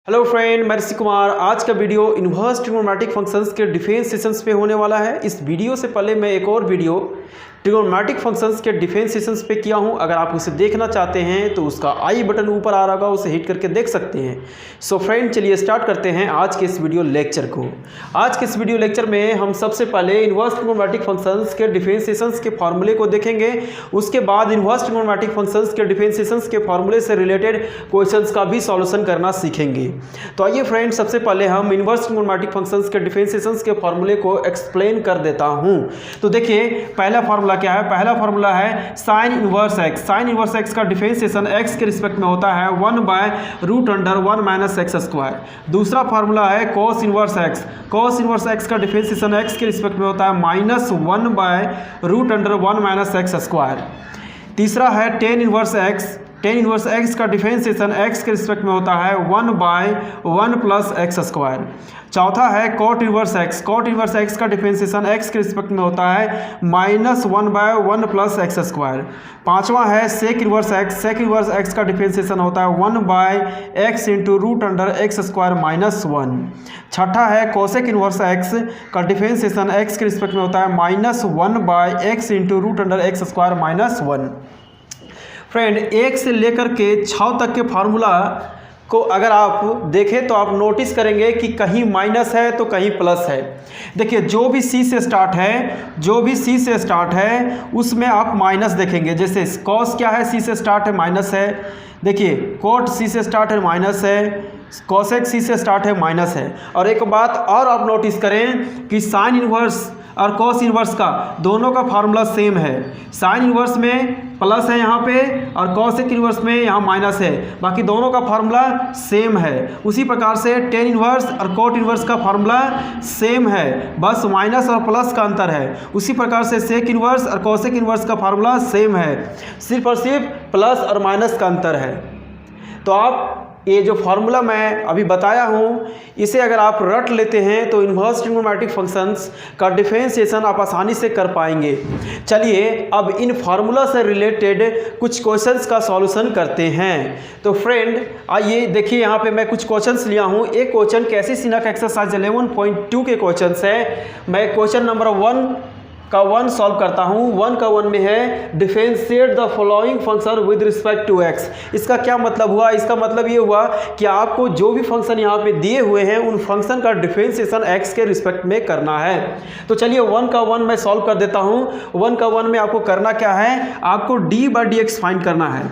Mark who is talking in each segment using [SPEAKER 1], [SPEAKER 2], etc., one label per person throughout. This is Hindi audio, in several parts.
[SPEAKER 1] हेलो फ्रेंड, मैं ऋषि कुमार। आज का वीडियो इन्वर्स ट्रिग्नोमेट्रिक फंक्शंस के डिफरेंस सेशंस पे होने वाला है। इस वीडियो से पहले मैं एक और वीडियो ट्रिग्नोमेट्रिक फंक्शंस के डिफरेंस सेशंस पे किया हूं। अगर आप उसे देखना चाहते हैं तो उसका आई बटन ऊपर आ रहा होगा, उसे हिट करके देख सकते हैं। सो फ्रेंड, चलिए स्टार्ट करते हैं आज के इस वीडियो लेक्चर को। आज के इस वीडियो लेक्चर में हम सबसे पहले इन्वर्स ट्रिग्नोमेट्रिक फंक्शंस के डिफरेंस सेशंस के फॉर्मूले को देखेंगे। उसके बाद इन्वर्स ट्रिग्नोमेट्रिक फंक्शंस के डिफरेंस सेशंस के फॉर्मूले से रिलेटेड क्वेश्चंस का भी सॉल्यूशन करना सीखेंगे। तो आइए फ्रेंड, सबसे पहले हम इन्वर्स ट्रिग्नोमेट्रिक फंक्शंस के डिफरेंशिएशंस के फॉर्मूले को एक्सप्लेन कर देता हूं। तो देखिए, पहला फॉर्मूला क्या है? पहला फॉर्मूला है sine inverse x. Sine inverse x का डिफरेंशिएशन एक्स के रिस्पेक्ट में होता है 1/√(1 - x²। दूसरा फॉर्मूला है cos inverse x. Cos inverse x का डिफरेंशिएशन एक्स के रिस्पेक्ट में होता है -1/√(1 - x²। तीसरा है tan inverse x. Tan inverse x का डिफरेंशिएशन एक्स के रिस्पेक्ट में होता है 1/1 + x²। चौथा है cot inverse x. Cot inverse x का डिफरेंशिएशन एक्स के रिस्पेक्ट में होता है -1/1 + x²। पांचवा है sec inverse x. Sec inverse x का डिफरेंशिएशन होता है 1/x × (√x²-1). छठा है कोसेक इनवर्स एक्स का डिफरेंशिएशन एक्स के रिस्पेक्ट में होता है -1/x × (√x²-1). फ्रेंड, 1 से लेकर के 6 तक के फार्मूला को अगर आप देखें तो आप नोटिस करेंगे कि कहीं माइनस है तो कहीं प्लस है। देखिए, जो भी सी से स्टार्ट है उसमें आप माइनस देखेंगे। जैसे कॉस क्या है? सी से स्टार्ट है, माइनस है। देखिए, कोट सी से स्टार्ट है, माइनस है। कॉसेक सी से स्टार्ट है, माइनस है। और एक बात और आप नोटिस करें कि साइन इनवर्स और कॉस इनवर्स का दोनों का फार्मूला सेम है। साइन इनवर्स में प्लस है यहाँ पे और कॉसेक इनवर्स में यहाँ माइनस है। बाकी दोनों का फार्मूला सेम है। उसी प्रकार से टेन इनवर्स और कोट इनवर्स का फार्मूला सेम है, बस माइनस और प्लस का अंतर है। उसी प्रकार से सेक इनवर्स और कॉसेक इनवर्स का फार्मूला सेम है, सिर्फ और सिर्फ प्लस और माइनस का अंतर है। तो आप ये जो फार्मूला मैं अभी बताया हूँ, इसे अगर आप रट लेते हैं तो इन्वर्स ट्रिग्नोमेट्रिक फंक्शंस का डिफरेंशिएशन आप आसानी से कर पाएंगे। चलिए अब इन फार्मूला से रिलेटेड कुछ क्वेश्चंस का सॉल्यूशन करते हैं। तो फ्रेंड आइए देखिए, यहाँ पे मैं कुछ क्वेश्चंस लिया हूँ। एक क्वेश्चन कैसी-सिनक एक्सरसाइज 11.2 के क्वेश्चंस है। मैं क्वेश्चन नंबर 1 का 1 सॉल्व करता हूँ। 1 का 1 में है differentiate the following function with respect to x. इसका क्या मतलब हुआ? इसका मतलब ये हुआ कि आपको जो भी फंक्शन यहाँ पे दिए हुए हैं उन फंक्शन का डिफरेंशिएशन एक्स के रिस्पेक्ट में करना है। तो चलिए 1 का 1 मैं सॉल्व कर देता हूँ। 1 का 1 में आपको करना क्या है? आपको d/dx फाइंड करना है।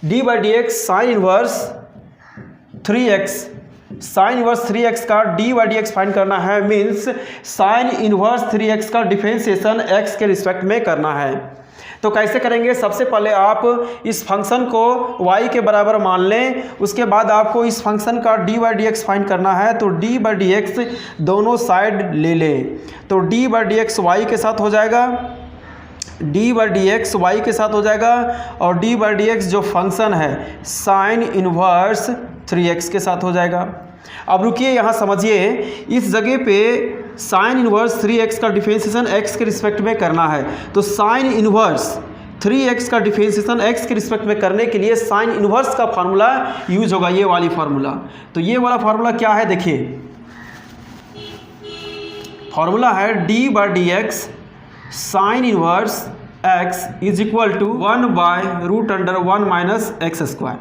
[SPEAKER 1] d/dx sine inverse 3x, sine inverse 3x का d/dx फाइंड करना है। मीन्स साइन इनवर्स 3x का डिफरेंशिएशन x के रिस्पेक्ट में करना है। तो कैसे करेंगे? सबसे पहले आप इस फंक्शन को y के बराबर मान लें। उसके बाद आपको इस फंक्शन का d/dx फाइंड करना है। तो d/dx दोनों साइड ले लें। तो d/dx y के साथ हो जाएगा, d/dx y के साथ हो जाएगा, और d/dx जो फंक्शन है साइन इनवर्स 3x के साथ हो जाएगा। अब रुकिए, यहाँ समझिए, इस जगह पे साइन इनवर्स 3x का डिफरेंशिएशन x के रिस्पेक्ट में करना है। तो साइन इनवर्स 3x का डिफरेंशिएशन x के रिस्पेक्ट में करने के लिए साइन इनवर्स का फार्मूला यूज होगा, ये वाली फार्मूला। तो ये वाला फार्मूला क्या है? देखिए, फार्मूला है d/dx sine inverse x is equal to 1/√(1 - x²।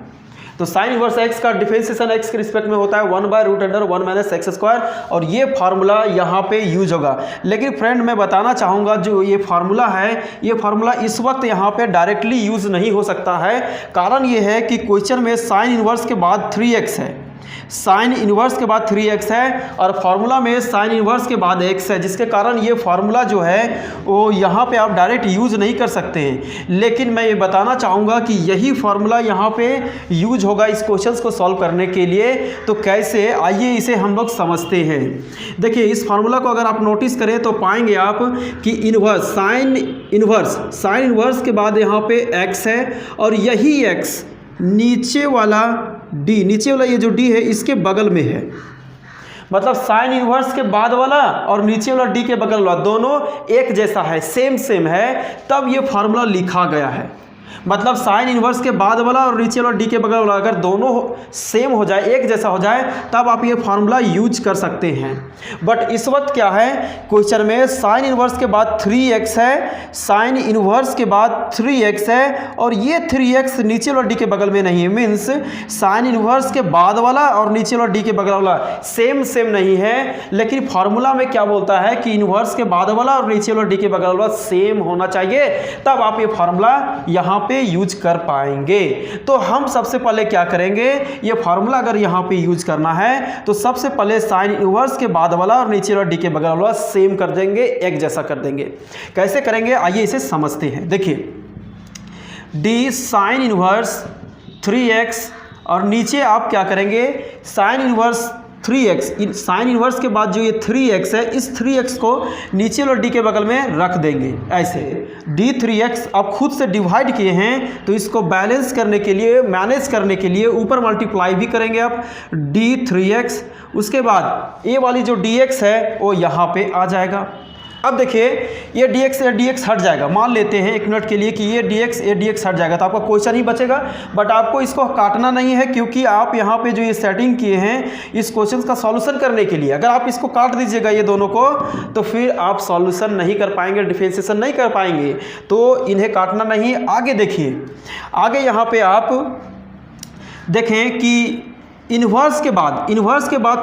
[SPEAKER 1] तो साइन इनवर्स x का डिफरेंशिएशन x के रिस्पेक्ट में होता है 1/√(1 - x², और ये फार्मूला यहाँ पे यूज होगा। लेकिन फ्रेंड, मैं बताना चाहूँगा, जो ये फार्मूला है, ये फार्मूला इस वक्त यहाँ पे डायरेक्टली यूज नहीं हो सकता है। कारण ये है कि क्वेश्चन में साइन इनवर्स के बाद 3x है, साइन इनवर्स के बाद 3x है, और फार्मूला में साइन इनवर्स के बाद x है, जिसके कारण ये फार्मूला जो है वो यहाँ पे आप डायरेक्ट यूज़ नहीं कर सकते हैं। लेकिन मैं ये बताना चाहूँगा कि यही फार्मूला यहाँ पे यूज होगा इस क्वेश्चंस को सॉल्व करने के लिए। तो कैसे, आइए इसे हम लोग समझते हैं। देखिए, इस फार्मूला को अगर आप नोटिस करें तो पाएंगे आप कि इनवर्स साइन इनवर्स के बाद यहाँ पे x है, और यही x नीचे वाला ये जो d है इसके बगल में है। मतलब साइन इनवर्स के बाद वाला और नीचे वाला d के बगल वाला दोनों एक जैसा है, सेम है, तब ये फार्मूला लिखा गया है। मतलब साइन इन्वर्स के बाद वाला और नीचे वाला डी के बगल वाला अगर दोनों सेम हो जाए, एक जैसा हो जाए, तब आप ये फार्मूला यूज कर सकते हैं। बट इस वक्त क्या है क्वेश्चन में, साइन इन्वर्स के बाद 3x है, साइन इन्वर्स के बाद 3x है और ये 3x नीचे वाला डी के बगल में नहीं है। मीन्स साइन इन्वर्स के बाद वाला और नीचे वाला डी के बगल वाला सेम नहीं है, लेकिन फार्मूला में क्या बोलता है कि इन्वर्स के बाद वाला और नीचे वाला डी के बगल वाला सेम होना चाहिए, तब आप ये फार्मूला यहाँ पे यूज कर पाएंगे। तो हम सबसे पहले क्या करेंगे, ये फार्मूला अगर यहाँ पे यूज करना है तो सबसे पहले साइन इन्वर्स के बाद वाला और नीचे वाला डी के बगल वाला सेम कर देंगे, एक जैसा कर देंगे। कैसे करेंगे आइए इसे समझते हैं। देखिए डी साइन इन्वर्स 3x और नीचे आप क्या करेंगे, sign inverse 3x, sign inverse के बाद जो ये 3x है, इस 3x को नीचे वाले डी के बगल में रख देंगे ऐसे। डी 3x आप खुद से डिवाइड किए हैं तो इसको बैलेंस करने के लिए, मैनेज करने के लिए ऊपर मल्टीप्लाई भी करेंगे आप डी 3x। उसके बाद ये वाली जो dx है वो यहाँ पे आ जाएगा। अब देखिए ये dx हट जाएगा, मान लेते हैं 1 मिनट के लिए कि ये dx हट जाएगा, तो आपका क्वेश्चन ही बचेगा। बट आपको इसको काटना नहीं है, क्योंकि आप यहाँ पे जो ये सेटिंग किए हैं इस क्वेश्चन का सॉल्यूशन करने के लिए, अगर आप इसको काट दीजिएगा ये दोनों को, तो फिर आप सॉल्यूशन नहीं कर पाएंगे, डिफरेंशिएशन नहीं कर पाएंगे। तो इन्हें काटना नहीं। आगे देखिए, आगे यहाँ पे आप देखें कि इन्वर्स के बाद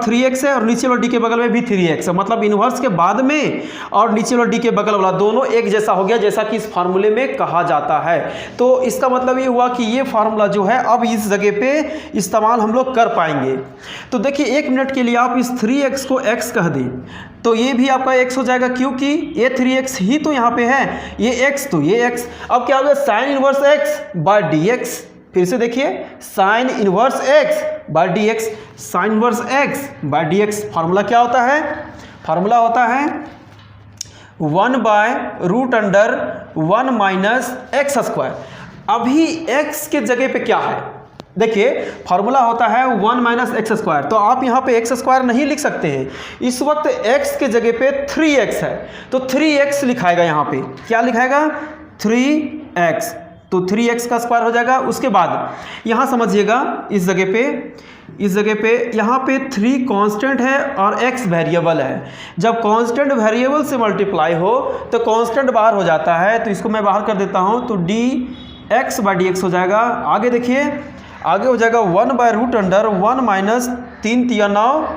[SPEAKER 1] 3x है और नीचे वाला डी के बगल में भी 3x है, मतलब इन्वर्स के बाद में और नीचे वाला डी के बगल वाला दोनों एक जैसा हो गया, जैसा कि इस फार्मूले में कहा जाता है। तो इसका मतलब ये हुआ कि ये फार्मूला जो है अब इस जगह पे इस्तेमाल हम लोग कर पाएंगे। तो देखिए 1 मिनट के लिए आप इस 3x को x कह दें तो ये भी आपका x हो जाएगा, क्योंकि ये 3x ही तो यहाँ पे है, ये x तो ये x। अब क्या हो गया, sine inverse x by dx। फिर से देखिए sine inverse x by dx, sine inverse x by dx। Formula क्या होता है, फार्मूला होता है 1/√1 माइनस एक्स स्क्वायर। अभी x के जगह पे क्या है, देखिए फार्मूला होता है 1 माइनस एक्स स्क्वायर, तो आप यहाँ पे एक्स स्क्वायर नहीं लिख सकते हैं। इस वक्त x के जगह पे 3x है तो 3x लिखाएगा, यहाँ पे क्या लिखाएगा 3x, तो 3x का स्क्वायर हो जाएगा। उसके बाद यहाँ समझिएगा इस जगह पे यहाँ पे 3 कांस्टेंट है और x वेरिएबल है। जब कांस्टेंट वेरिएबल से मल्टीप्लाई हो तो कांस्टेंट बाहर हो जाता है, तो इसको मैं बाहर कर देता हूँ, तो dx बाई dx हो जाएगा। आगे देखिए, आगे हो जाएगा 1/√1 माइनस 3 तिया 9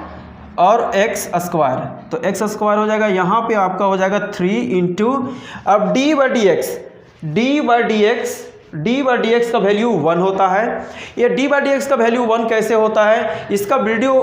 [SPEAKER 1] और x स्क्वायर, तो x स्क्वायर हो जाएगा। यहाँ पे आपका हो जाएगा 3 इंटू, अब d बाई dx का वैल्यू 1 होता है। ये d बाई dx का वैल्यू 1 कैसे होता है, इसका वीडियो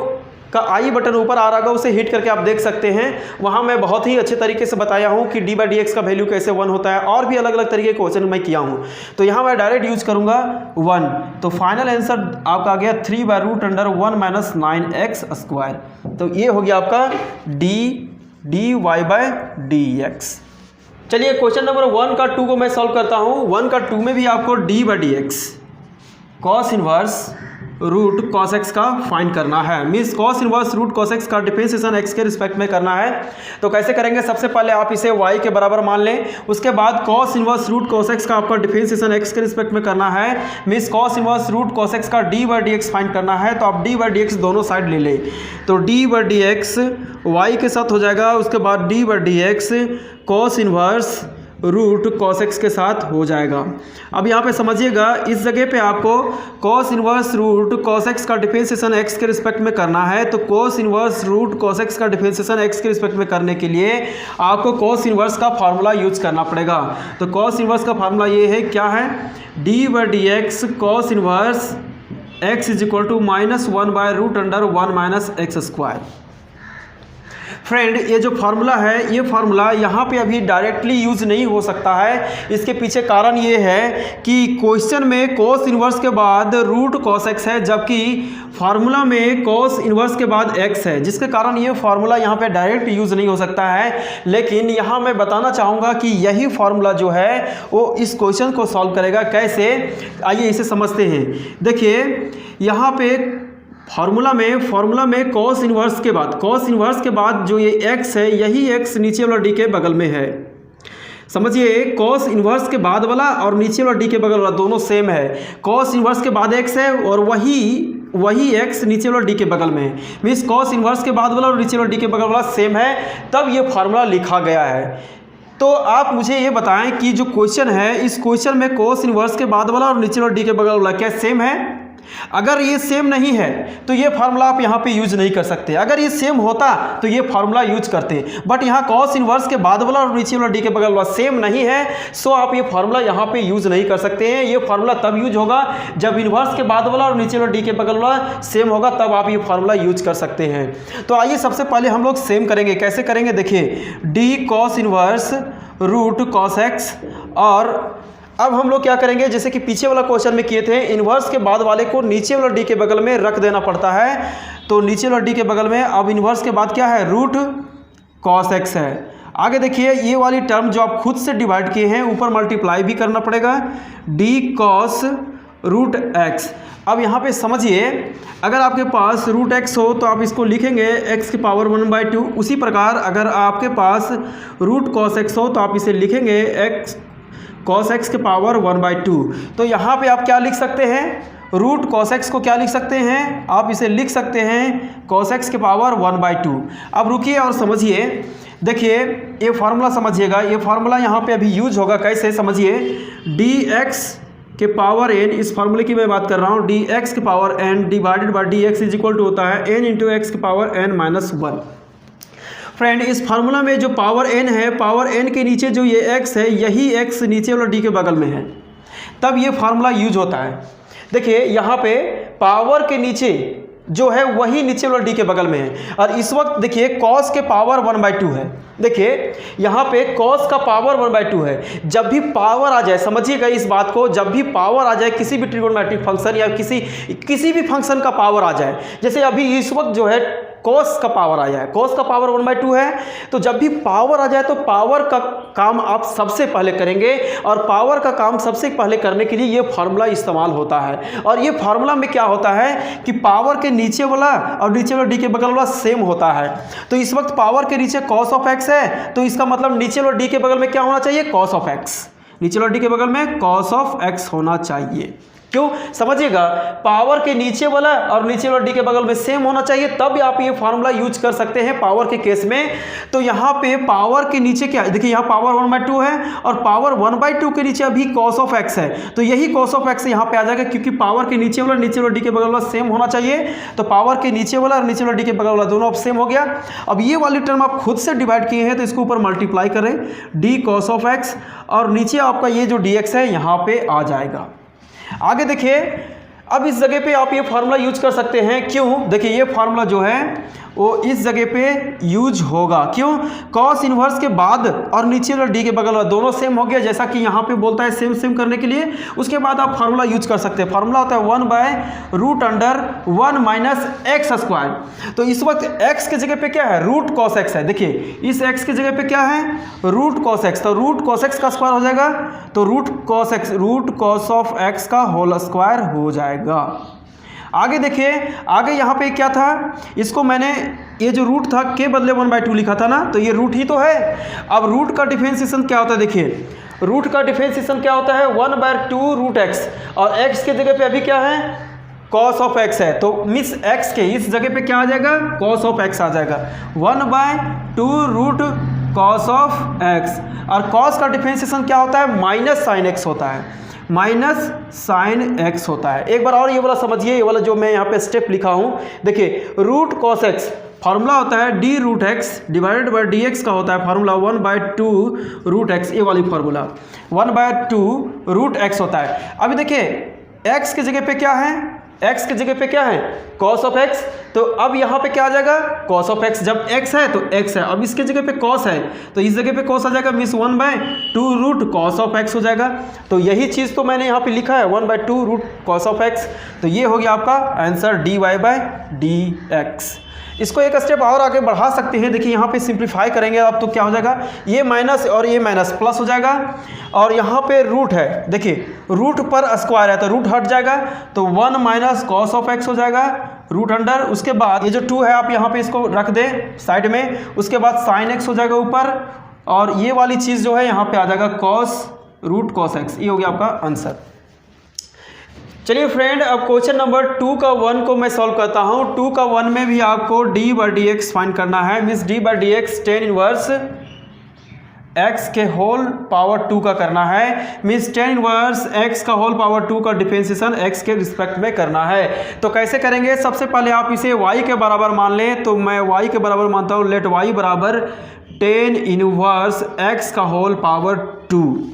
[SPEAKER 1] का आई बटन ऊपर आ रहा होगा, उसे हिट करके आप देख सकते हैं। वहाँ मैं बहुत ही अच्छे तरीके से बताया हूँ कि d बाई dx का वैल्यू कैसे 1 होता है, और भी अलग अलग तरीके के क्वेश्चन मैं किया हूँ। तो यहाँ मैं डायरेक्ट यूज करूँगा 1, तो फाइनल आंसर आपका आ गया 3/√1 माइनस 9x स्क्वायर। तो ये हो गया आपका dy बाई dx। चलिए क्वेश्चन नंबर 1 का 2 को मैं सॉल्व करता हूँ। 1 का 2 में भी आपको d by dx cos inverse root cos x का फाइंड करना है, means cos inverse root cos x का डिफरेंशिएशन एक्स के रिस्पेक्ट में करना है। तो कैसे करेंगे, सबसे पहले आप इसे y के बराबर मान लें, उसके बाद cos inverse root cos x का आपका डिफरेंशिएशन एक्स के रिस्पेक्ट में करना है, means cos inverse root cos x का d बाई dx फाइंड करना है। तो आप d बाई dx दोनों साइड ले लें, तो d बाई dx y के साथ हो जाएगा, उसके बाद d by dx cos inverse root cos x के साथ हो जाएगा। अब यहाँ पे समझिएगा, इस जगह पे आपको cos inverse root cos x का डिफरेंशिएशन एक्स के रिस्पेक्ट में करना है। तो cos inverse root cos x का डिफरेंशिएशन एक्स के रिस्पेक्ट में करने के लिए आपको कॉस इन्वर्स का फार्मूला यूज करना पड़ेगा। तो कॉस इन्वर्स का फार्मूला ये है, क्या है, d by D x cos inverse x is equal to -1/√1 minus x square. Friend ये जो फार्मूला है, ये फार्मूला यहाँ पे अभी डायरेक्टली यूज नहीं हो सकता है। इसके पीछे कारण ये है कि क्वेश्चन में कॉस इन्वर्स के बाद रूट कॉस एक्स है, जबकि फार्मूला में कॉस इन्वर्स के बाद एक्स है, जिसके कारण ये फार्मूला यहाँ पे डायरेक्ट यूज नहीं हो सकता है। लेकिन यहाँ मैं बताना चाहूँगा कि यही फार्मूला जो है वो इस क्वेश्चन को सॉल्व करेगा। कैसे, आइए इसे समझते हैं। देखिए यहाँ पे फार्मूला में कॉस इन्वर्स के बाद जो ये x है, यही x नीचे वाला डी के बगल में है। समझिए कॉस इन्वर्स के बाद वाला और नीचे वाला डी के बगल वाला दोनों सेम है। कॉस इन्वर्स के बाद एक्स है और वही एक्स नीचे वाला डी के बगल में है, मीन्स कॉस इन्वर्स के बाद वाला और नीचे वाला डी के बगल वाला सेम है, तब ये फार्मूला लिखा गया है। तो आप मुझे ये बताएं कि जो क्वेश्चन है, इस क्वेश्चन में कॉस इन्वर्स के बाद वाला और नीचे वाला डी के बगल वाला क्या सेम है? अगर ये सेम नहीं है तो ये फार्मूला आप यहाँ पे यूज नहीं कर सकते। अगर ये सेम होता तो ये फार्मूला यूज करते, बट यहाँ कॉस इन्वर्स के बाद वाला और नीचे वाला डी के बगल वाला सेम नहीं है, सो आप ये फार्मूला यहाँ पे यूज नहीं कर सकते हैं। ये फार्मूला तब यूज होगा जब इन्वर्स के बाद वाला और नीचे वाला डी के बगल वाला सेम होगा, तब आप ये फार्मूला यूज कर सकते हैं। तो आइए सबसे पहले हम लोग सेम करेंगे। कैसे करेंगे? देखिए d cos inverse root cos x, और अब हम लोग क्या करेंगे, जैसे कि पीछे वाला क्वेश्चन में किए थे, इन्वर्स के बाद वाले को नीचे वाला डी के बगल में रख देना पड़ता है। तो नीचे वाला डी के बगल में अब इन्वर्स के बाद क्या है? रूट कॉस एक्स है। आगे देखिए ये वाली टर्म जो आप खुद से डिवाइड किए हैं, ऊपर मल्टीप्लाई भी करना पड़ेगा, डी कॉस रूट एक्स। अब यहाँ पे समझिए, अगर आपके पास रूट एक्स हो तो आप इसको लिखेंगे एक्स की पावर 1/2। उसी प्रकार अगर आपके पास रूट कॉस एक्स हो तो आप इसे लिखेंगे एक्स कॉस एक्स के पावर 1/2। तो यहाँ पे आप क्या लिख सकते हैं? रूट कॉस एक्स को क्या लिख सकते हैं? आप इसे लिख सकते हैं कॉस एक्स के पावर 1/2। अब रुकिए और समझिए, देखिए ये फार्मूला समझिएगा, ये फार्मूला यहाँ पे अभी यूज होगा। कैसे? समझिए, डी एक्स के पावर एन, इस फार्मूले की मैं बात कर रहा हूँ, डी एक्स के power n divided by D x is equal to होता है एन इंटू एक्स के पावर एन माइनस 1। फ्रेंड इस फार्मूला में जो पावर एन है, पावर एन के नीचे जो ये एक्स है, यही एक्स नीचे वाला डी के बगल में है, तब ये फार्मूला यूज होता है। देखिए यहाँ पे पावर के नीचे जो है वही नीचे वाला डी के बगल में है, और इस वक्त देखिए कॉस के पावर 1/2 है। देखिए यहाँ पे कॉस का पावर 1/2 है। जब भी पावर आ जाए, समझिएगा इस बात को, जब भी पावर आ जाए किसी भी ट्रिगोनोमेट्रिक फंक्शन या किसी भी फंक्शन का पावर आ जाए, जैसे अभी इस वक्त जो है कॉस का पावर आ जाए, कॉस का पावर 1/2 है, तो जब भी पावर आ जाए तो पावर का काम आप सबसे पहले करेंगे, और पावर का काम सबसे पहले करने के लिए ये फार्मूला इस्तेमाल होता है। और ये फार्मूला में क्या होता है कि पावर के नीचे वाला और नीचे वाला डी के बगल वाला सेम होता है। तो इस वक्त पावर के नीचे कॉस ऑफ एक्स है, तो इसका मतलब नीचे वाला डी के बगल में क्या होना चाहिए? Cos of x. नीचे वाला डी के बगल में कॉस ऑफ एक्स होना चाहिए। क्यों? समझिएगा, पावर के नीचे वाला और नीचे वाला डी के बगल में सेम होना चाहिए, तब आप ये फार्मूला यूज कर सकते हैं पावर के केस में। तो यहाँ पे पावर के नीचे क्या है? देखिए यहाँ पावर 1/2 है और पावर 1/2 के नीचे अभी कॉस ऑफ एक्स है, तो यही कॉस ऑफ एक्स यहाँ पे आ जाएगा, क्योंकि पावर के नीचे वाला डी के बगल वाला सेम होना चाहिए। तो पावर के नीचे वाला और नीचे वाला डी के बगल वाला दोनों अब सेम हो गया। अब ये वाली टर्म आप खुद से डिवाइड किए हैं, तो इसको ऊपर मल्टीप्लाई करें, डी कॉस ऑफ एक्स, और नीचे आपका ये जो डी एक्स है यहाँ पे आ जाएगा। आगे देखिए, अब इस जगह पे आप ये फार्मूला यूज कर सकते हैं। क्यों? देखिए ये फार्मूला जो है वो इस जगह पे यूज होगा। क्यों? कॉस इन्वर्स के बाद और नीचे वाला डी के बगल वाला दोनों सेम हो गया, जैसा कि यहाँ पे बोलता है सेम सेम करने के लिए। उसके बाद आप फार्मूला यूज कर सकते हैं। फार्मूला होता है 1/√1 माइनस एक्स स्क्वायर। तो इस वक्त एक्स के जगह पे क्या है? रूट कॉस एक्स है। देखिए इस एक्स के जगह पे क्या है? Root cos x. तो रूट कॉस एक्स का स्क्वायर हो जाएगा, तो रूट कॉस ऑफ एक्स का होल स्क्वायर हो जाएगा। आगे देखिए, आगे यहाँ पे क्या था? इसको मैंने ये जो रूट था के बदले 1/2 लिखा था ना, तो ये रूट ही तो है। अब रूट का डिफरेंशिएशन क्या होता है? देखिए रूट का डिफरेंशिएशन क्या होता है? 1/2 रूट एक्स, और एक्स के जगह पे अभी क्या है? कॉस ऑफ एक्स है, तो मिस एक्स के इस जगह पे क्या आ जाएगा? कॉस ऑफ एक्स आ जाएगा। 1/2 रूट कॉस ऑफ एक्स, और कॉस का डिफरेंशिएशन क्या होता है? माइनस साइन एक्स होता है, माइनस साइन एक्स होता है। एक बार और ये वाला समझिए, ये वाला जो मैं यहाँ पे स्टेप लिखा हूँ, देखिए रूट कॉस एक्स फार्मूला होता है d root x divided by D x का होता है फार्मूला 1/2 रूट एक्स। ये वाली फार्मूला 1/2 रूट एक्स होता है। अभी देखिए एक्स की जगह पे क्या है? एक्स की जगह पे क्या है? Cos of x. तो अब यहाँ पे क्या आ जाएगा? Cos of x. जब एक्स है तो एक्स है, अब इसके जगह पे कॉस है तो इस जगह पे कॉस आ जाएगा, मिस 1/2 रूट कॉस ऑफ एक्स हो जाएगा। तो यही चीज़ तो मैंने यहाँ पे लिखा है 1/2 रूट कॉस ऑफ एक्स। तो ये हो गया आपका आंसर dy/dx। इसको एक स्टेप और आगे बढ़ा सकते हैं। देखिए यहाँ पे सिंप्लीफाई करेंगे अब तो क्या हो जाएगा? ये माइनस और ये माइनस प्लस हो जाएगा, और यहाँ पे रूट है, देखिए रूट पर स्क्वायर है तो रूट हट जाएगा, तो 1 माइनस कॉस ऑफ एक्स हो जाएगा रूट अंडर। उसके बाद ये जो 2 है आप यहाँ पे इसको रख दें साइड में, उसके बाद साइन एक्स हो जाएगा ऊपर, और ये वाली चीज़ जो है यहाँ पे आ जाएगा cos रूट cos x। ये हो गया आपका आंसर। चलिए फ्रेंड, अब क्वेश्चन नंबर 2 का 1 को मैं सॉल्व करता हूँ। 2 का 1 में भी आपको d/dx फाइंड करना है, means d/dx tan inverse x के होल पावर 2 का करना है, मीन्स tan इनवर्स x का होल पावर 2 का डिफरेंशिएशन x के रिस्पेक्ट में करना है। तो कैसे करेंगे? सबसे पहले आप इसे y के बराबर मान लें, तो मैं y के बराबर मानता हूँ, लेट y बराबर tan इनवर्स x का होल पावर 2।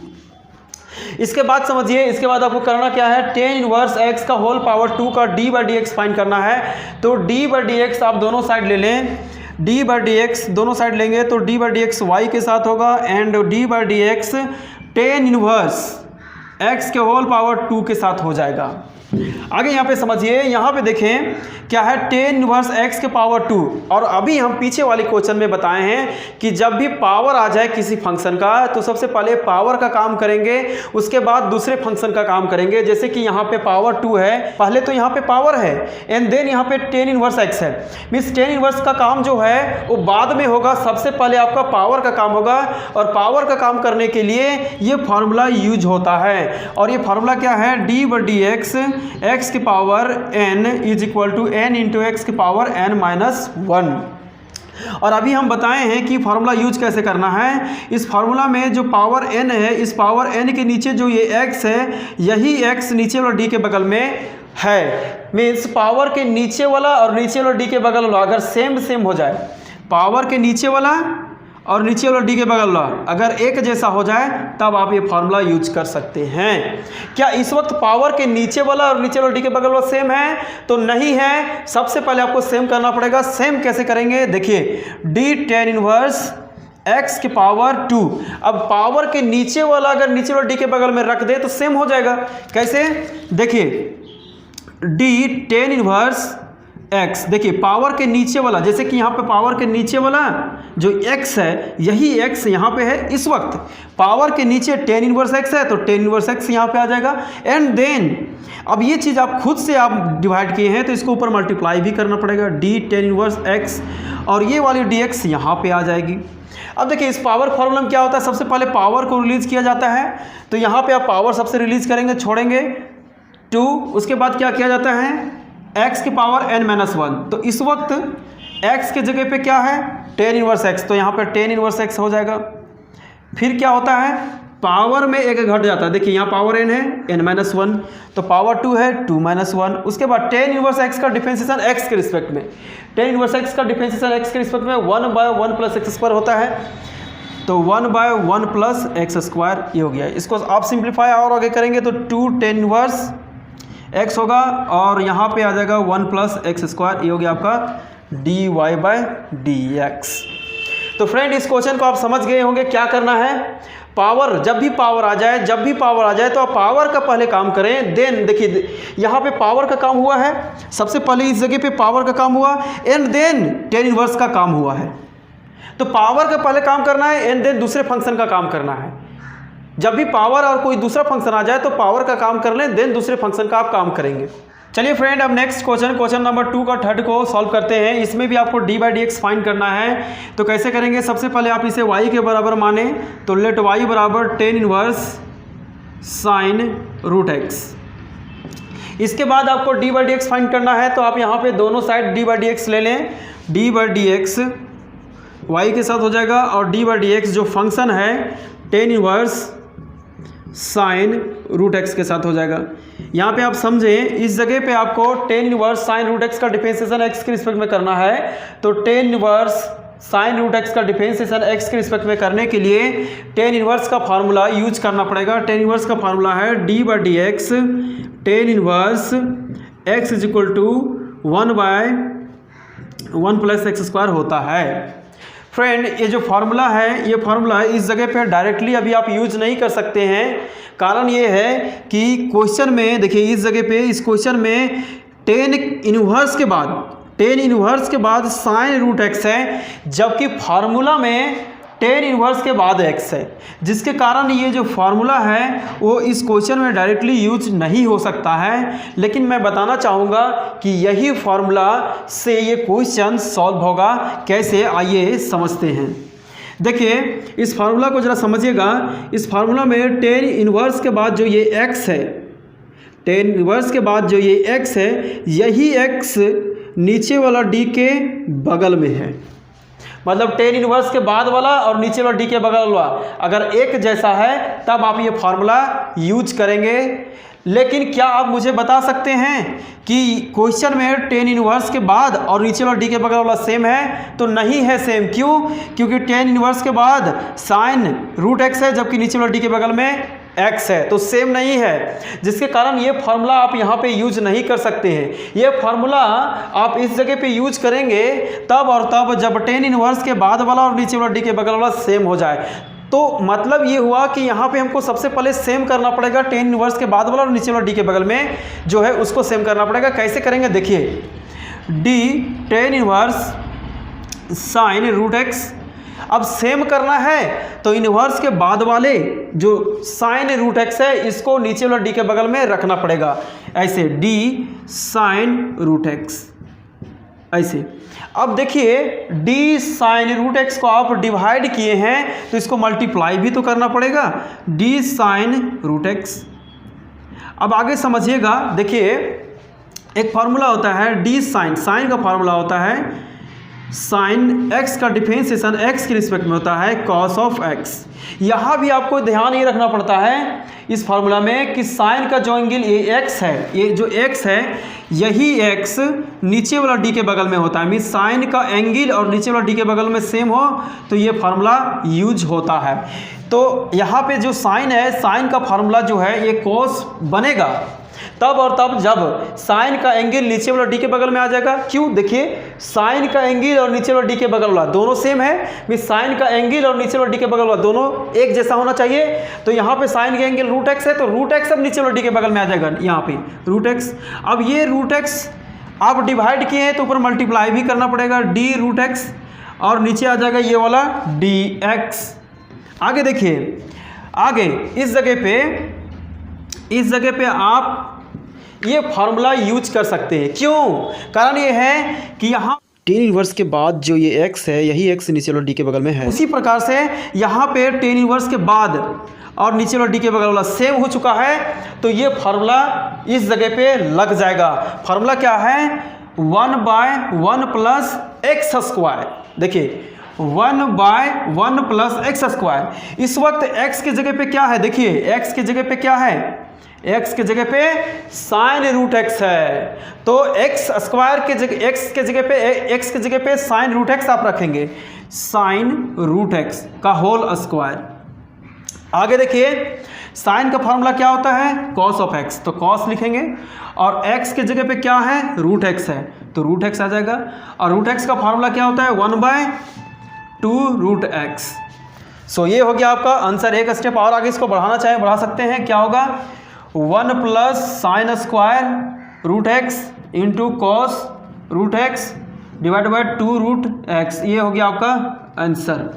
[SPEAKER 1] इसके बाद समझिए, इसके बाद आपको करना क्या है, tan इनवर्स x का होल पावर 2 का d/dx फाइंड करना है। तो d/dx आप दोनों साइड ले लें, d/dx दोनों साइड लेंगे तो d/dx y के साथ होगा and d/dx tan inverse x के होल पावर 2 के साथ हो जाएगा। आगे यहाँ पे समझिए, यहाँ पे देखें क्या है, tan इनवर्स x के पावर 2। और अभी हम पीछे वाले क्वेश्चन में बताए हैं कि जब भी पावर आ जाए किसी फंक्शन का तो सबसे पहले पावर का काम करेंगे, उसके बाद दूसरे फंक्शन का काम करेंगे। जैसे कि यहाँ पे पावर 2 है, पहले तो यहाँ पे पावर है एंड देन यहाँ पे tan इनवर्स x है, मीन्स tan इनवर्स का काम जो है वो बाद में होगा, सबसे पहले आपका पावर का काम होगा। और पावर का काम करने के लिए ये फार्मूला यूज होता है, और ये फार्मूला क्या है, d/dx x की power n is equal to n into x की पावर n-1। और अभी हम बताए हैं कि फार्मूला यूज कैसे करना है। इस फार्मूला में जो पावर n है, इस पावर n के नीचे जो ये x है, यही x नीचे वाला d के बगल में है, मीन्स पावर के नीचे वाला और नीचे वाला d के बगल वाला अगर सेम हो जाए, पावर के नीचे वाला और नीचे वाला डी के बगल वाला अगर एक जैसा हो जाए तब आप ये फार्मूला यूज कर सकते हैं। क्या इस वक्त पावर के नीचे वाला और नीचे वाला डी के बगल वाला सेम है? तो नहीं है। सबसे पहले आपको सेम करना पड़ेगा। सेम कैसे करेंगे? देखिए, d tan इनवर्स x की पावर 2। अब पावर के नीचे वाला अगर नीचे वाला डी के बगल में रख दे तो सेम हो जाएगा। कैसे? देखिए, d tan इनवर्स x, देखिए पावर के नीचे वाला, जैसे कि यहाँ पे पावर के नीचे वाला जो x है, यही x यहाँ पे है। इस वक्त पावर के नीचे tan इनवर्स x है तो tan इनवर्स x यहाँ पे आ जाएगा। एंड देन अब ये चीज़ आप खुद से आप डिवाइड किए हैं तो इसको ऊपर मल्टीप्लाई भी करना पड़ेगा, d tan इनवर्स x, और ये वाली dx यहाँ पे आ जाएगी। अब देखिए, इस पावर फॉर्मूला में क्या होता है, सबसे पहले पावर को रिलीज किया जाता है, तो यहाँ पे आप पावर सबसे रिलीज करेंगे, छोड़ेंगे 2। उसके बाद क्या किया जाता है, x की पावर n-1। तो इस वक्त x के जगह पे क्या है, tan इनवर्स x, तो यहाँ पे tan इनवर्स x हो जाएगा। फिर क्या होता है, पावर में एक घट जाता है। देखिए यहाँ पावर n है n-1, तो पावर 2 है 2-1। उसके बाद tan इनवर्स x का डिफरेंशिएशन x के रिस्पेक्ट में, tan इनवर्स x का डिफरेंशिएशन x के रिस्पेक्ट में 1/1 प्लस एक्स स्क्वायर होता है, तो 1/1 प्लस एक्स स्क्वायर ये हो गया। इसको आप सिंप्लीफाई और आगे करेंगे तो 2 tan इनवर्स x होगा और यहाँ पे आ जाएगा 1 प्लस एक्स स्क्वायर, ये हो गया आपका dy/dx। तो फ्रेंड, इस क्वेश्चन को आप समझ गए होंगे क्या करना है। पावर, जब भी पावर आ जाए तो आप पावर का पहले काम करें। देन देखिए यहाँ पे पावर का काम हुआ है, सबसे पहले इस जगह पे पावर का काम हुआ एंड देन tan इनवर्स का काम हुआ है। तो पावर का पहले काम करना है एंड देन दूसरे फंक्शन का काम करना है। जब भी पावर और कोई दूसरा फंक्शन आ जाए तो पावर का काम कर लें, देन दूसरे फंक्शन का आप काम करेंगे। चलिए फ्रेंड, अब नेक्स्ट क्वेश्चन नंबर 2 का थर्ड को सॉल्व करते हैं। इसमें भी आपको d/dx फाइंड करना है। तो कैसे करेंगे, सबसे पहले आप इसे y के बराबर माने, तो लेट y बराबर tan inverse sine root x। इसके बाद आपको d/dx फाइंड करना है, तो आप यहाँ पे दोनों साइड d/dx ले लें। d/dx y के साथ हो जाएगा और d/dx जो फंक्शन है tan inverse sine root x के साथ हो जाएगा। यहाँ पे आप समझें, इस जगह पे आपको tan inverse sine root x का डिफरेंशिएशन x के रिस्पेक्ट में करना है। तो tan inverse sine root x का डिफरेंशिएशन x के रिस्पेक्ट में करने के लिए tan इनवर्स का फार्मूला यूज करना पड़ेगा। tan इनवर्स का फार्मूला है d/dx tan inverse x is equal to 1/1 plus x square होता है। फ्रेंड, ये जो फार्मूला है, ये फार्मूला इस जगह पे डायरेक्टली अभी आप यूज नहीं कर सकते हैं। कारण ये है कि क्वेश्चन में देखिए, इस जगह पे इस क्वेश्चन में tan इनवर्स के बाद साइन रूट x है, जबकि फार्मूला में tan इनवर्स के बाद x है, जिसके कारण ये जो फार्मूला है वो इस क्वेश्चन में डायरेक्टली यूज नहीं हो सकता है। लेकिन मैं बताना चाहूँगा कि यही फार्मूला से ये क्वेश्चन सॉल्व होगा। कैसे, आइए समझते हैं। देखिए इस फार्मूला को ज़रा समझिएगा। इस फार्मूला में टेन इनवर्स के बाद जो ये x है, टेन इनवर्स के बाद जो ये x है, यही x नीचे वाला d के बगल में है। मतलब टेन इनवर्स के बाद वाला और नीचे वाला d के बगल वाला अगर एक जैसा है तब आप ये फार्मूला यूज करेंगे। लेकिन क्या आप मुझे बता सकते हैं कि क्वेश्चन में टेन इनवर्स के बाद और नीचे वाला डी के बगल वाला सेम है? तो नहीं है सेम। क्यों? क्योंकि टेन इनवर्स के बाद साइन रूट एक्स है जबकि नीचे वाला डी के बगल में एक्स है, तो सेम नहीं है, जिसके कारण ये फार्मूला आप यहाँ पे यूज नहीं कर सकते हैं। ये फार्मूला आप इस जगह पे यूज करेंगे तब और तब जब टेन इनवर्स के बाद वाला और नीचे वाला डी के बगल वाला सेम हो जाए। तो मतलब ये हुआ कि यहाँ पे हमको सबसे पहले सेम करना पड़ेगा, टेन इनवर्स के बाद वाला और नीचे वाला डी के बगल में जो है उसको सेम करना पड़ेगा। कैसे करेंगे देखिए, d tan inverse sine root x, अब सेम करना है तो इनवर्स के बाद वाले जो साइन रूट एक्स है इसको नीचे वाला डी के बगल में रखना पड़ेगा। ऐसे डी साइन रूट एक्स ऐसे। अब देखिए डी साइन रूट एक्स को आप डिवाइड किए हैं तो इसको मल्टीप्लाई भी तो करना पड़ेगा, डी साइन रूट एक्स। अब आगे समझिएगा, देखिए एक फार्मूला होता है डी साइन, साइन का फार्मूला होता है साइन एक्स का डिफरेंशिएशन एक्स के रिस्पेक्ट में होता है कॉस ऑफ एक्स। यहाँ भी आपको ध्यान ये रखना पड़ता है इस फार्मूला में कि साइन का जो एंगल ये एक्स है, ये जो एक्स है यही एक्स नीचे वाला डी के बगल में होता है। मीन साइन का एंगल और नीचे वाला डी के बगल में सेम हो तो ये फार्मूला यूज होता है। तो यहाँ पे जो साइन है, साइन का फार्मूला जो है ये कॉस बनेगा तब और तब जब साइन का एंगल नीचे वाला डी के बगल में आ जाएगा। क्यों? देखिए साइन का एंगल और नीचे वाला डी के बगल वाला दोनों सेम है, मीन साइन का एंगल और नीचे वाला डी के बगल वाला दोनों एक जैसा होना चाहिए। तो यहाँ पे साइन का एंगल रूट एक्स है तो रूट एक्स अब नीचे वाला डी के बगल में आ जाएगा, यहाँ पे रूट एक्स। अब ये रूट एक्स आप डिवाइड किए हैं तो ऊपर मल्टीप्लाई भी करना पड़ेगा, डी रूट एक्स, और नीचे आ जाएगा ये वाला डी एक्स। आगे देखिए, आगे इस जगह पे आप ये फार्मूला यूज कर सकते हैं। क्यों? कारण ये है कि यहाँ टेन इनवर्स के बाद जो ये x है यही x नीचे वाला d के बगल में है। उसी प्रकार से यहाँ पे टेन इनवर्स के बाद और नीचे वाला d के बगल वाला सेम हो चुका है तो ये फार्मूला इस जगह पे लग जाएगा। फार्मूला क्या है? 1/1 प्लस एक्स स्क्वायर। देखिए 1/1 प्लस एक्स स्क्वायर। इस वक्त x की जगह पे क्या है? देखिए x की जगह पे क्या है? x के जगह पे साइन रूट एक्स है, तो x स्क्वायर के जगह x के जगह पे साइन रूट एक्स आप रखेंगे, साइन रूट एक्स का होल स्क्वायर। आगे देखिए साइन का फॉर्मूला क्या होता है? कॉस ऑफ एक्स, तो कॉस लिखेंगे और x के जगह पे क्या है? रूट एक्स है तो रूट एक्स आ जाएगा। और रूट एक्स का फॉर्मूला क्या होता है? 1/2 रूट एक्स। सो ये हो गया आपका आंसर। एक स्टेप और आगे इसको बढ़ाना चाहे बढ़ा सकते हैं। क्या होगा? 1 plus sine square root X into cos root X divide by 2 root X. ये हो गया आपका आंसर,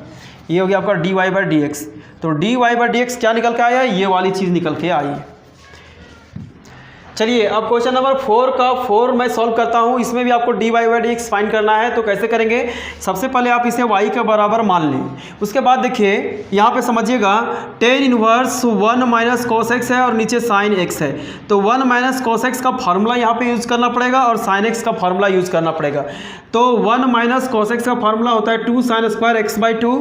[SPEAKER 1] ये हो गया आपका D Y by D X. तो D Y by D X क्या निकल के आया? ये वाली चीज़ निकल के आई। चलिए अब क्वेश्चन नंबर 4 का 4 मैं सॉल्व करता हूँ। इसमें भी आपको d Y by D x find करना है। तो कैसे करेंगे? सबसे पहले आप इसे y के बराबर मान लें। उसके बाद देखिए यहाँ पे समझिएगा ten inverse 1 minus cos x है और नीचे साइन एक्स है, तो 1 माइनस कॉस एक्स का फार्मूला यहाँ पे यूज़ करना पड़ेगा और साइन एक्स का फार्मूला यूज़ करना पड़ेगा। तो 1 माइनस कॉस एक्स का फार्मूला होता है 2 साइन स्क्वायर एक्स बाई 2,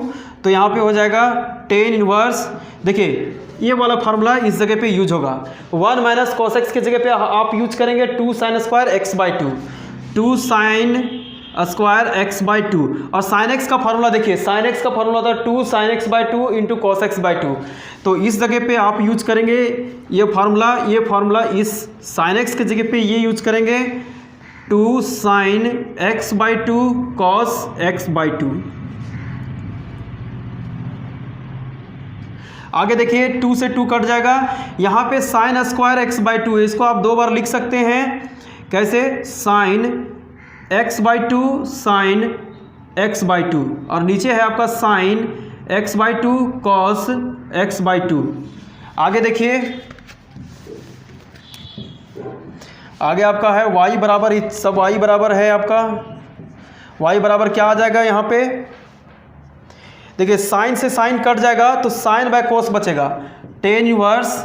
[SPEAKER 1] तो यहाँ पे हो जाएगा टेन इनवर्स। देखिए ये वाला फार्मूला इस जगह पे यूज होगा। 1 माइनस कॉस एक्स की जगह पे आप यूज करेंगे 2 sine square X by 2, 2 sine square X by 2। और साइन एक्स का फार्मूला देखिए, साइन एक्स का फार्मूला होता है 2 sine x by 2 into cos x by 2। तो इस जगह पे आप यूज करेंगे ये फार्मूला इस साइन एक्स की जगह पे ये यूज करेंगे 2 sine x by 2 cos x by 2। आगे देखिए 2 से 2 कट जाएगा, यहाँ पे साइन स्क्वायर एक्स बाई 2 है, इसको आप 2 बार लिख सकते हैं। कैसे? Sine x by 2 sine x by 2, और नीचे है आपका sine x by 2 cos x by 2। आगे देखिए आगे आपका है y बराबर, सब y बराबर है आपका, y बराबर क्या आ जाएगा यहाँ पे? देखिए साइन से साइन कट जाएगा तो साइन बाय कोस बचेगा, ten inverse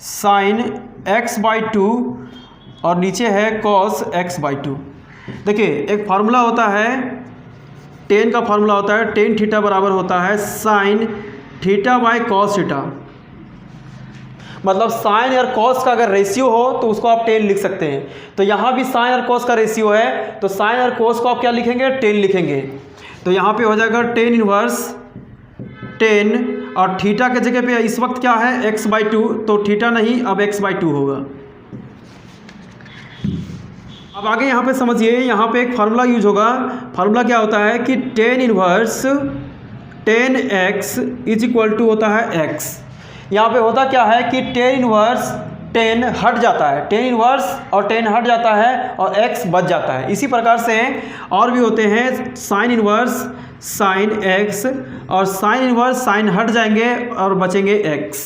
[SPEAKER 1] sign x by 2 और नीचे है कॉस x बाई 2। देखिए एक फार्मूला होता है, टेन का फार्मूला होता है टेन थीटा बराबर होता है sine theta by cos theta. मतलब साइन और कॉस का अगर रेशियो हो तो उसको आप टेन लिख सकते हैं। तो यहाँ भी साइन और कॉस का रेशियो है तो साइन और कॉस को आप क्या लिखेंगे, टेन लिखेंगे। तो यहाँ पे हो जाएगा टेन इनवर्स टेन और थीटा के जगह पे इस वक्त क्या है x बाई 2, तो थीटा नहीं अब x बाई 2 होगा। अब आगे यहाँ पे समझिए, यहाँ पे एक फार्मूला यूज होगा। फार्मूला क्या होता है कि tan inverse tan x is equal to होता है x। यहाँ पे होता क्या है कि टेन इनवर्स टेन हट जाता है, टेन इनवर्स और टेन हट जाता है और x बच जाता है। इसी प्रकार से और भी होते हैं, साइन इनवर्स साइन x और साइन इनवर्स साइन हट जाएंगे और बचेंगे x।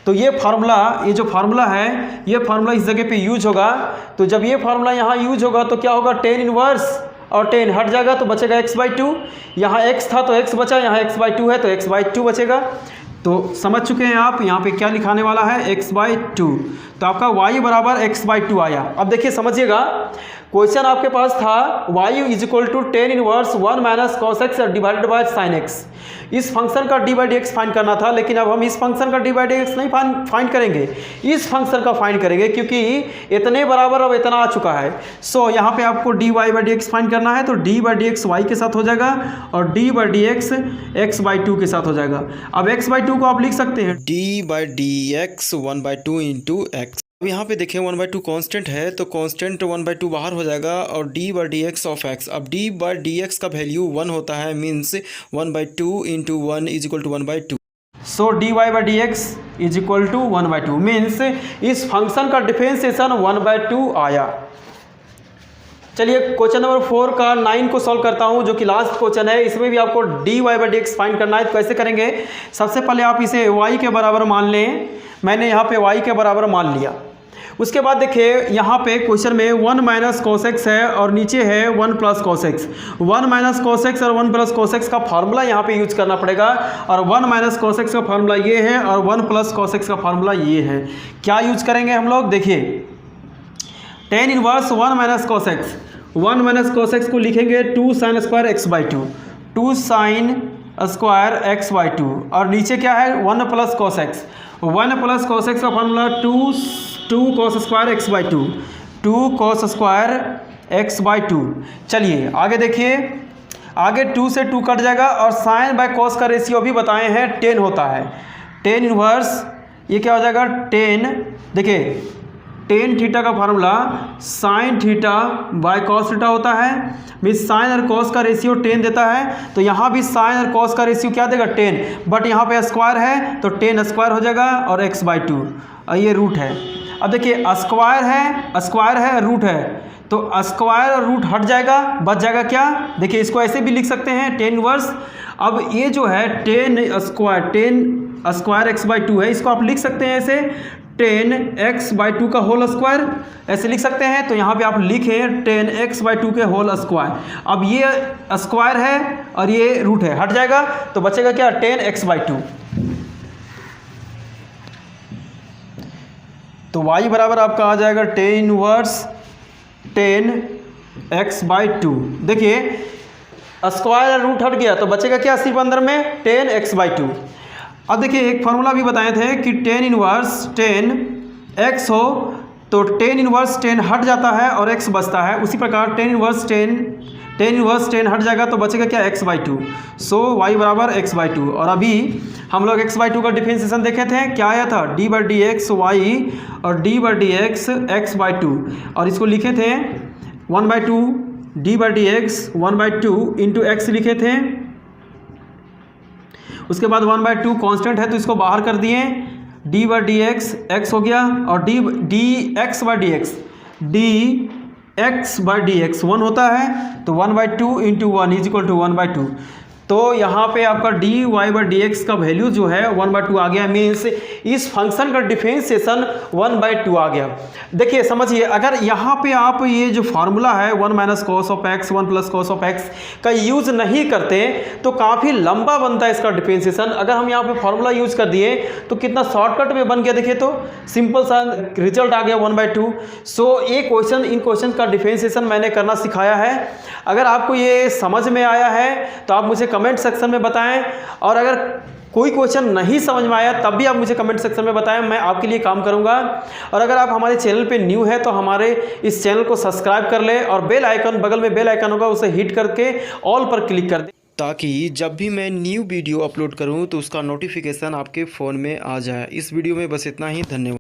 [SPEAKER 1] तो ये फार्मूला, ये जो फार्मूला है ये फार्मूला इस जगह पे यूज होगा। तो जब ये फार्मूला यहाँ यूज होगा तो क्या होगा, टेन इनवर्स और टेन हट जाएगा तो बचेगा x बाई 2। यहाँ x था तो x बचा, यहाँ x बाई 2 है तो x बाई 2 बचेगा। तो समझ चुके हैं आप यहाँ पे क्या लिखाने वाला है, x बाई 2। तो आपका y बराबर x बाई 2 आया। अब देखिए समझिएगा, क्वेश्चन आपके पास था y is equal to tan inverse 1 minus cos x divided by sine x. इस फंक्शन का d by D x find करना था, लेकिन अब हम इस फंक्शन का डी बाई डी एक्स नहीं फाइंड करेंगे, इस फंक्शन का फाइंड करेंगे क्योंकि इतने बराबर अब इतना आ चुका है। सो यहाँ पे आपको d Y by D x find करना है तो d by D x y के साथ हो जाएगा और d by D x x by 2 के साथ हो जाएगा। अब एक्स बाई 2 को आप लिख सकते हैं D by D x 1 by 2 into x. अब यहाँ पे देखें 1 बाई 2 कॉन्स्टेंट है तो कॉन्स्टेंट 1 बाई 2 बाहर हो जाएगा और d by D x of x. अब डी बाई डी एक्स का वैल्यू 1 होता है, means 1 by 2 into 1 is equal to 1 by 2। So d Y by D x is equal to 1 by 2, means इस फंक्शन का डिफरेंशिएशन 1 बाई 2 आया। चलिए क्वेश्चन नंबर 4 का 9 को सॉल्व करता हूं, जो कि लास्ट क्वेश्चन है। इसमें भी आपको d Y by D x find करना है। तो कैसे करेंगे, सबसे पहले आप इसे y के बराबर मान लें। मैंने यहाँ पे y के बराबर मान लिया। उसके बाद देखिए यहाँ पे क्वेश्चन में 1 माइनस कॉस एक्स है और नीचे है 1 plus cos X. 1 minus cos x और 1 प्लस कॉस एक्स का फार्मूला यहाँ पे यूज करना पड़ेगा और 1 माइनस कॉस एक्स का फार्मूला ये है और 1 प्लस कॉस एक्स का फार्मूला ये है। क्या यूज करेंगे हम लोग, देखिए ten inverse 1 minus cos X, 1 minus cos x को लिखेंगे 2 sine square X by 2, 2 sine square X by 2 और नीचे क्या है 1 plus cos X. 1 plus cos x का formula 2 cos square X by 2, 2 cos square X by 2। चलिए आगे देखिए, आगे 2 से 2 कट जाएगा और साइन बाय कॉस का रेशियो भी बताए हैं 10 होता है। टेन इनवर्स ये क्या हो जाएगा 10, देखिए टेन थीटा का formula sine theta by cos theta होता है, मीन्स साइन और कॉस का रेशियो 10 देता है। तो यहाँ भी साइन और कॉस का रेशियो क्या देगा 10, बट यहाँ पे स्क्वायर है तो 10 स्क्वायर हो जाएगा और x बाई 2 और ये रूट है। अब देखिए स्क्वायर है रूट है तो स्क्वायर और रूट हट जाएगा, बच जाएगा क्या, देखिए इसको ऐसे भी लिख सकते हैं 10 इनवर्स। अब ये जो है 10 स्क्वायर एक्स बाई 2 है, इसको आप लिख सकते हैं ऐसे 10 एक्स बाई 2 का होल स्क्वायर, ऐसे लिख सकते हैं। तो यहाँ पे आप लिखें 10 एक्स बाई 2 के होल स्क्वायर। अब ये स्क्वायर है और ये रूट है, हट जाएगा तो बचेगा क्या 10 एक्स बाई 2। तो y बराबर आपका आ जाएगा 10 इनवर्स 10 एक्स बाई 2। देखिए स्क्वायर रूट हट गया तो बचेगा क्या सिर्फ अंदर में 10 एक्स बाई 2। अब देखिए एक फार्मूला भी बताए थे कि 10 इनवर्स 10 एक्स हो तो 10 इनवर्स 10 हट जाता है और x बचता है। उसी प्रकार 10 इनवर्स 10 हट जाएगा तो बचेगा क्या x बाई 2। सो y बराबर x बाई 2। और अभी हम लोग x बाई 2 का डिफरेंशिएशन देखे थे, क्या आया था d by D x y और d by D x x by 2 और इसको लिखे थे 1 by 2 d by D x 1 by 2 into x लिखे थे। उसके बाद 1 बाई 2 कॉन्स्टेंट है तो इसको बाहर कर दिए, D by D x X हो गया और D X by D x 1 होता है तो 1 by 2 into 1 is equal to 1 by 2। तो यहाँ पे आपका dy/dx का वैल्यू जो है 1/2 आ गया, मीन्स इस फंक्शन का डिफरेंशिएशन 1/2 आ गया। देखिए समझिए, अगर यहाँ पे आप ये जो फार्मूला है 1 - cos of x 1 + cos of x का यूज़ नहीं करते तो काफ़ी लंबा बनता है इसका डिफरेंशिएशन। अगर हम यहाँ पे फार्मूला यूज़ कर दिए तो कितना शॉर्टकट में बन गया, देखिए तो सिंपल सा रिजल्ट आ गया 1/2। सो ये क्वेश्चन, इन क्वेश्चन का डिफरेंशिएशन मैंने करना सिखाया है। अगर आपको ये समझ में आया है तो आप मुझे कमेंट सेक्शन में बताएं, और अगर कोई क्वेश्चन नहीं समझ में आया तब भी आप मुझे कमेंट सेक्शन में बताएं, मैं आपके लिए काम करूंगा। और अगर आप हमारे चैनल पे न्यू है तो हमारे इस चैनल को सब्सक्राइब कर लें और बेल आइकन, बगल में बेल आइकन होगा उसे हिट करके ऑल पर क्लिक कर दें, ताकि जब भी मैं न्यू वीडियो अपलोड करूं तो उसका नोटिफिकेशन आपके फ़ोन में आ जाए। इस वीडियो में बस इतना ही, धन्यवाद।